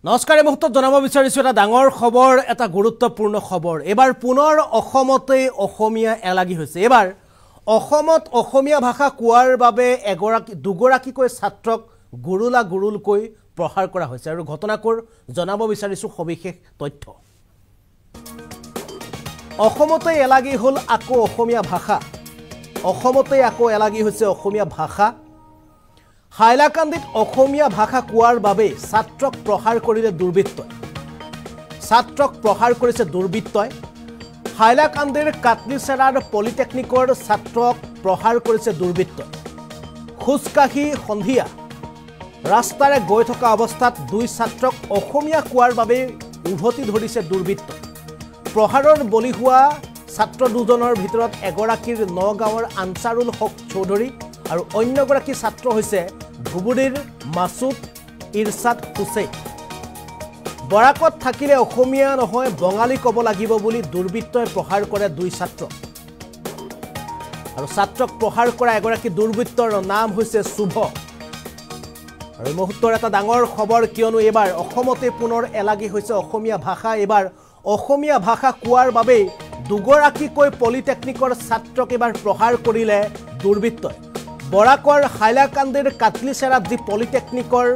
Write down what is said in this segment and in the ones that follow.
নমস্কাৰ এই মুহূৰ্তত জনাব বিচাৰিছো এটা ডাঙৰ খবৰ এটা গুৰুত্বপূৰ্ণ খবৰ এবাৰ পুনৰ অসমতে অসমীয়া এলাগি হৈছে এবাৰ অসমত অসমীয়া ভাষা কোৱাৰ বাবে দুগৰাকীকৈ ছাত্ৰক গুৰুলকৈ প্ৰহাৰ কৰা হৈছে আৰু ঘটনাকৰ জনাব বিচাৰিছো সবিশেষ তথ্য অসমতে এলাগি হল আকৌ অসমীয়া ভাষা অসমতে আকৌ এলাগি হৈছে অসমীয়া ভাষা হাইলাকান্দিত অসমীয়া ভাষা কোৱাৰ বাবে ছাত্ৰক প্ৰহাৰ কৰিলে দুৰ্বৃত্তই ছাত্ৰক প্ৰহাৰ কৰিছে দুৰ্বৃত্তই হাইলাকান্দিৰ কাটলিচেৰাৰ পলিটেকনিকৰ ছাত্ৰক প্ৰহাৰ কৰিছে দুৰ্বৃত্তই খুজকাহি সন্ধিয়া ৰাস্তাৰে গৈ থকা অৱস্থাত দুই ছাত্ৰক অসমীয়া কোৱাৰ বাবে উভতি ধৰিছে দুৰ্বৃত্তই প্ৰহাৰৰ বলি হোৱা ছাত্ৰ দুজনৰ ভিতৰত এগৰাকীৰ নগাঁৱৰ আনসাৰুল হক চৌধুৰী আৰু অন্যগৰাকী ছাত্ৰ হৈছে ধুবুৰীৰ মাসুদ ইৰছাদ হুছেইন বৰাকত থাকিলে অসমীয়া নহয় বঙালী ক'ব লাগিব বুলি দুৰ্বৃত্তই প্ৰহাৰ কৰে দুই ছাত্ৰ আৰু ছাত্ৰক প্ৰহাৰ কৰা এগৰাকী দুৰ্বৃত্তৰ নাম হৈছে শুভ আৰু মুহূৰ্তৰ এটা ডাঙৰ খবৰ কিয়নো এবাৰ অসমতে পুনৰ এলাগি হৈছে অসমীয়া ভাষা এবাৰ অসমীয়া ভাষা কোৱাৰ বাবে দুগৰাকীকৈ পলিটেকনিকৰ ছাত্ৰক এবাৰ প্ৰহাৰ কৰিলে দুৰ্বৃত্তই বৰাকৰ হাইলাকান্দিৰ কাটলিচেৰাত যি পলিটেকনিকৰ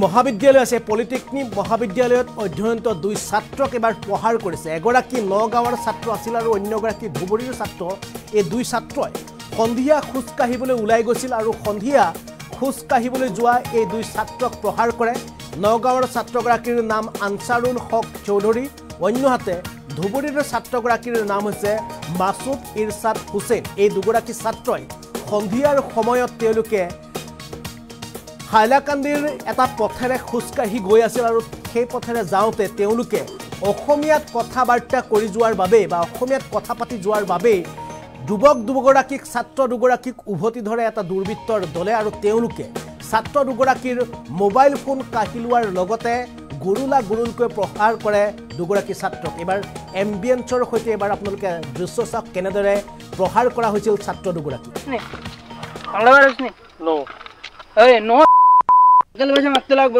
মহাবিদ্যালয় আছে পলিটেকনিক মহাবিদ্যালয়ত অধ্যয়নৰত দুই ছাত্ৰক এবাৰ প্ৰহাৰ কৰিছে এগৰাকী নগাঁৱৰ ছাত্ৰ আছিল আৰু অন্যগৰাকী ধুবুৰীৰ ছাত্ৰ এই দুই ছাত্ৰই সন্ধিয়া খোজ কাঢ়িবলৈ ওলাই গৈছিল আৰু সন্ধিয়া খোজ কাঢ়িবলৈ যোৱা এই দুই ছাত্ৰক প্ৰহাৰ কৰে নগাঁৱৰ ছাত্ৰগৰাকীৰ নাম আনসাৰুল হক চৌধুৰী অন্যহাতে ধুবুৰীৰ ছাত্ৰগৰাকীৰ নাম হৈছে মাসুদ ইৰছাদ হুছেইন এই দুগৰাকী ছাত্ৰই সন্ধিয়াৰ সময়ত তেওঁলোকে হাইলাকান্দিৰ এটা পথেৰে খুজকাঢ়ি গৈ আছিল আৰু সেই পথেৰে যাওঁতে তেওঁলোকে অসমীয়াত কথা বাৰ্তা কৰি যোৱাৰ বাবে বা অসমীয়াত কথা পাতি যোৱাৰ বাবে দুগৰাকীক ছাত্ৰ দুগৰাকীক উভতি ধৰে এটা দুৰ্বৃত্তৰ দলে আৰু তেওঁলোকে ছাত্ৰ দুগৰাকীৰ মোবাইল ফোন কাঢ়ি লোৱাৰ লগতে গুৰুলকৈ প্ৰহাৰ কৰে দুগৰাকী ছাত্ৰক এবাৰ এম্বিয়েন্সৰ সৈতে এবাৰ আপোনালোকে দৃশ্য চাওক কেনেদৰে প্ৰহাৰ কৰা হৈছিল ছাত্ৰ দুগৰাকী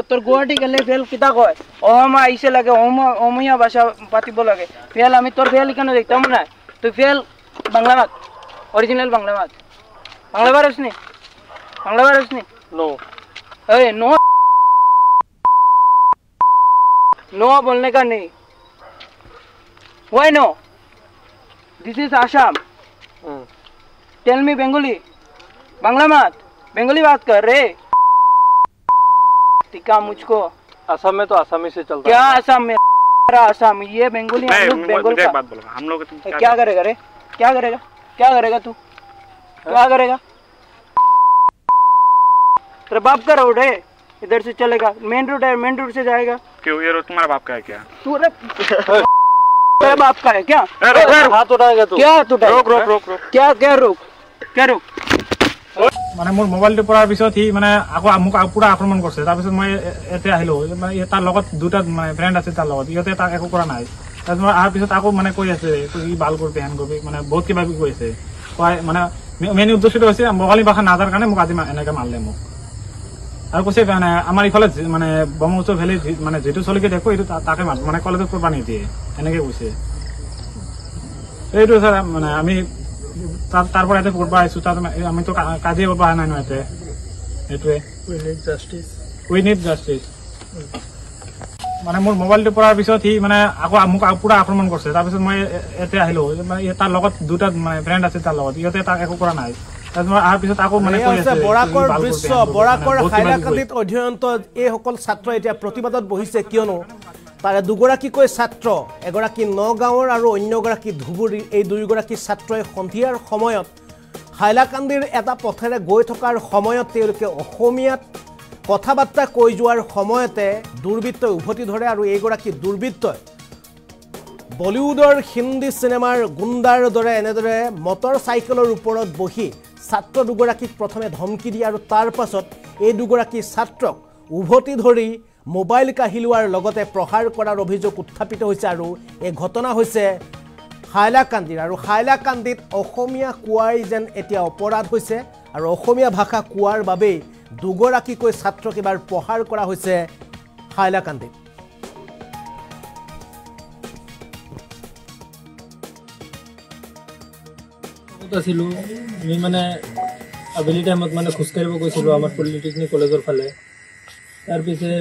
তোৰ গুৱাহাটী গেলে ফেল কিতা কয় অসমা আহিছে লাগে অসমীয়া ভাষা পাতিব লাগে ফেল আমি তোৰ ফেল কেন দেখতাম না তুই ফেল বাংলা মাত অরিজিনাল বাংলা মাত বাংলা পারিস নি नो नो नो बोलने का नहीं Why no? This is Assam. Tell me Bengali. Bangla मत बंगाली बात कर रे टिका मुझको असम में तो आसामी से चलता क्या असम में असम ये बंगाली हम लोग बंगाल का बात बोलो हम लोग क्या करेगा रे क्या करेगा तू क्या करेगा तेरा बाप का रोड है इधर से चलेगा मेन रोड है मेन रोड से जाएगा क्यों ये रोड तुम्हारा बाप का है क्या तू तेरा बाप का है क्या हाथ उठाएगा तू क्या तू रोक क्या रोक মানে মোৰ মোবাইলটো পৰাৰ পিছত সি মানে আকৌ মোক পুৰা আক্ৰমণ কৰিছে তাৰপিছত মই এতে আহিলো মানে তাৰ লগত দুটা মানে ফ্ৰেণ্ড আছে তাৰ লগত ইহঁতে তাক একো কৰা নাই তাৰপিছত মই অহাৰ পিছত আকৌ মানে কৈ আছে ই বাল কৰবি হেন কৰবি মানে বহুত কিবা কিবি কৈ আছে কয় মানে মেইন উদ্দেশ্যটো হৈছে বঙালী ভাষা নাজাৰ কাৰণে মোক আজি এনেকৈ মাৰিলে মোক আৰু কৈছে মানে আমাৰ ইফালে মানে ব্ৰহ্মপুত্ৰ ভেলী মানে যিটো চলিকে দেখো এইটো তাকে মানে কলেজত কৰিব নিদিয়ে এনেকৈ কৈছে এইটো ছাৰ মানে আমি তারপর এতে করব আইছো তার আমি তো কাজে করব না না এতে এটুয়ে উই নিড জাস্টিস মানে মোর মোবাইলটো পৰাৰ পিছত সি মানে আকৌ মোক পুৰা আক্ৰমণ কৰিছে তাৰপিছত মই এতে আহিলো মানে তাৰ লগত দুটা মানে ফ্ৰেণ্ড আছে তাৰ লগত ইহঁতে তাক একো কৰা নাই তাৰপিছত মই অহাৰ পিছত আকৌ মানে কৈ আছে বৰাকৰ দৃশ্য বৰাকৰ হাইলাকান্দিত অধ্যয়নৰত এই সকল ছাত্ৰ এতিয়া প্ৰতিবাদত বহিছে কিয়নো তাৰে দুগৰাকীকৈ ছাত্ৰ এগৰাকী নগাঁৱৰ আৰু অন্যগৰাকী ধুবুৰীৰ এই দুইগৰাকী ছাত্ৰই সন্ধিয়াৰ সময়ত হাইলাকান্দিৰ এটা পথেৰে গৈ থকাৰ সময়ত তেওঁলোকে অসমীয়াত কথা বাৰ্তা কৈ যোৱাৰ সময়তে দুৰ্বৃত্তই উভতি ধৰে আৰু এইগৰাকী দুৰ্বৃত্তই বলিউডৰ হিন্দী চিনেমাৰ গুণ্ডাৰ দৰে এনেদৰে মটৰ চাইকেলৰ ওপৰত বহি ছাত্ৰ দুগৰাকীক প্ৰথমে ধমকি দিয়ে আৰু তাৰ পাছত এই দুগৰাকী ছাত্ৰক উভতি ধৰি মোবাইল কাঢ়ি লোৱাৰ লগতে প্ৰহাৰ কৰাৰ অভিযোগ উত্থাপিত হৈছে আৰু এই ঘটনা হৈছে হাইলাকান্দিৰ আৰু হাইলাকান্দিত অসমীয়া কোৱাই যেন এতিয়া অপৰাধ হৈছে আৰু অসমীয়া ভাষা কোৱাৰ বাবে দুগৰাকীকৈ ছাত্ৰক এবাৰ প্ৰহাৰ কৰা হৈছে হাইলাকান্দিত। আছিলো আমি মানে আবেলি টাইমত মানে খোজকাঢ়িব গৈছিলোঁ আমাৰ পলিটেকনিক কলেজৰ ফালে। তাৰপিছে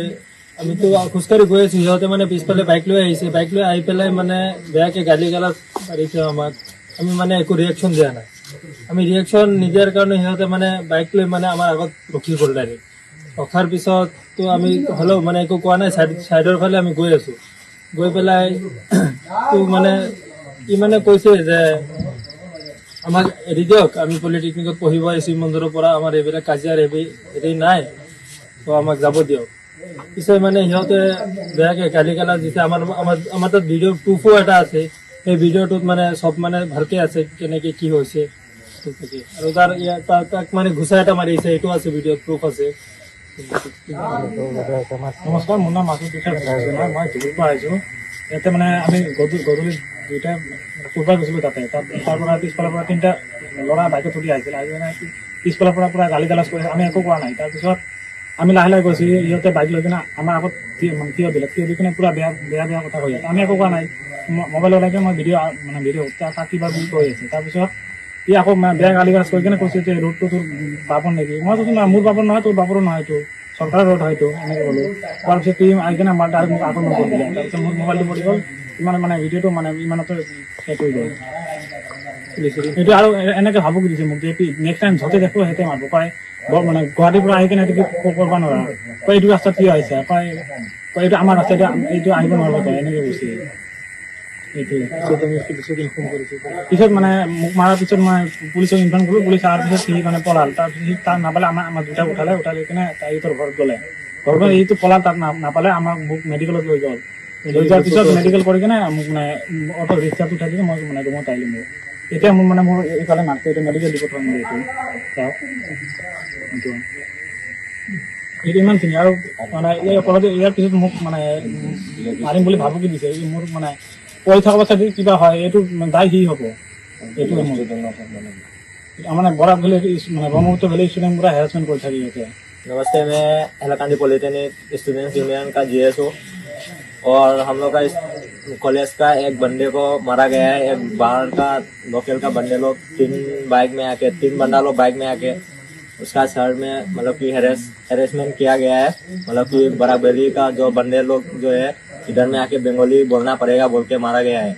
আমিতো খোজকাঢ়ি গৈ আছোঁ, সিহঁতে মানে পিছফালে বাইক লৈ আহিছে, বাইক লৈ আহি পেলাই মানে বেয়াকৈ গালি গালাজ মাৰিছে আমাক। আমি মানে একো ৰিয়েকশ্যন দিয়া নাই। আমি ৰিয়েকশ্যন নিদিয়াৰ কাৰণে সিহঁতে মানে বাইক লৈ মানে আমাৰ আগত ৰখি গ'ল ডাইৰেক্ট। ৰখাৰ পিছততো আমি হ'লেও মানে একো কোৱা নাই, ছাইডৰ ফালে আমি গৈ আছোঁ। গৈ পেলাই তো মানে ই মানে কৈছে যে আমাক এৰি দিয়ক, আমি পলিটেকনিকত পঢ়িব আহিছোঁ মন্দিৰৰ পৰা, আমাৰ এইবিলাক কাজিয়াৰ হেৰি নাই, তো আমাক যাব দিয়ক। পিছত মানে সিহঁতে বেয়াকৈ গালি গালাজ দিছে। আমাৰ তাত ভিডিঅ' প্ৰুফো এটা আছে, সেই ভিডিঅ'টোত মানে চব মানে ভালকৈ আছে কেনেকৈ কি হৈছে। আৰু তাক মানে ঘুচা এটা মাৰিছে, এইটো আছে ভিডিঅ'ত প্ৰুফ আছে। নমস্কাৰ, মোৰ নাম মাছুদ মই ধুবুৰীৰ পৰা আহিছোঁ। ইয়াতে মানে আমি গধূলি দুইটা ফুৰিব গৈছিলোঁ তাতে। তাৰ পৰা পিছফালৰ পৰা 3টা ল'ৰা বাইকত উঠি আহিছিল। আহি মানে পিছফালৰ পৰা পুৰা গালি গালাজ কৰিছে, আমি একো কৰা নাই। তাৰপিছত আমি লাহে লাহে গৈছোঁ, সিহঁতে বাইক লৈ কিনে আমাৰ আগত থিয় দিলে, থিয় দি কিনে পুৰা বেয়া কথা কৈ আছে। আমি একো কৰা নাই, মোবাইল ওলাইকে মই ভিডিঅ' তাক কিবা বুলি কৈ আছে। তাৰপিছত ই আকৌ বেয়া গালি গালাজ কৰি কিনে কৈছে যে ৰোডটো তোৰ বাপৰ নেকি? মই কৈছোঁ না, মোৰ বাপৰ নহয়, তোৰ বাপৰো নহয়, এইটো চৰকাৰৰ ৰোড হয়তো, এনেকৈ ক'লো। তাৰপিছত তুই আহি কিনে আমাৰ ডাইৰেক্ট মোক আক্ৰমণ কৰি দিলে। তাৰপিছত মোৰ মোবাইলটো পৰি গ'ল, ইমান মানে ভিডিঅ'টো মানে ইমানতে শেষ হৈ গ'ল। এইটো আৰু এনেকৈ ভাবুক দিছে মোক যে নেক্সট টাইম য'তে দেখোঁ সিহঁতে মাৰিব কয়। মানে গুৱাহাটীৰ পৰা আহি কিনে এইটো কৰিব নোৱাৰা, কয় এইটো ৰাস্তাত কিয় আহিছে, কয় এইটো আমাৰ ৰাস্তা, এইটো আহিব নোৱাৰিব, কয় এনেকৈ কৈছে। পিছত মানে মোক মাৰাৰ পিছত মই পুলিচক ইনফৰ্ম কৰিলোঁ। পুলিচ অহাৰ পিছত সি মানে পলাল। তাৰপিছত সি তাক নাপালে আমাৰ দুটা উঠালে কিনে সিহঁতৰ ঘৰত গ'লে। ঘৰত এইটো পলাল, তাক নাপালে মোক মেডিকেলত লৈ গ'ল। লৈ যোৱাৰ পিছত মেডিকেল কৰি কিনে মোক মানে অটো ৰিক্সাত উঠাই দিলে, মই মানে ৰুমত আহিলোঁ। মোৰ এতিয়া মোৰ মানে এইফালে নাটক এতিয়া মেডিকেল ৰিপৰ্ট হয় মোৰ এইটো ইমানখিনি। আৰু মানে ইয়াৰ পিছত মোক মানে মাৰিম বুলি ভাবুকি দিছে। মোৰ মানে পঢ়ি থকা পাছত কিবা হয়, এইটো দায় সি হ'ব। এইটো মানে बराक भैली ब्रह्मपुत्र भैली स्टूडेंट पूरा हैरेसमेंट कर रही है। नमस्ते, मैं हैलाकांदी पॉलिटेक्निक स्टूडेंट्स यूनियन का जीएस हूँ और हम लोग का इस कॉलेज का एक बंदे को मारा गया है। एक बाहर का लोकल का बंदे लोग 3 बंदा लोग बाइक में आके उसका सर में मतलब कि हैरेसमेंट किया गया है। मतलब कि बराक भैली का जो बंदे लोग जो है इधर में आके बंगाली बोलना पड़ेगा बोल के मारा गया है।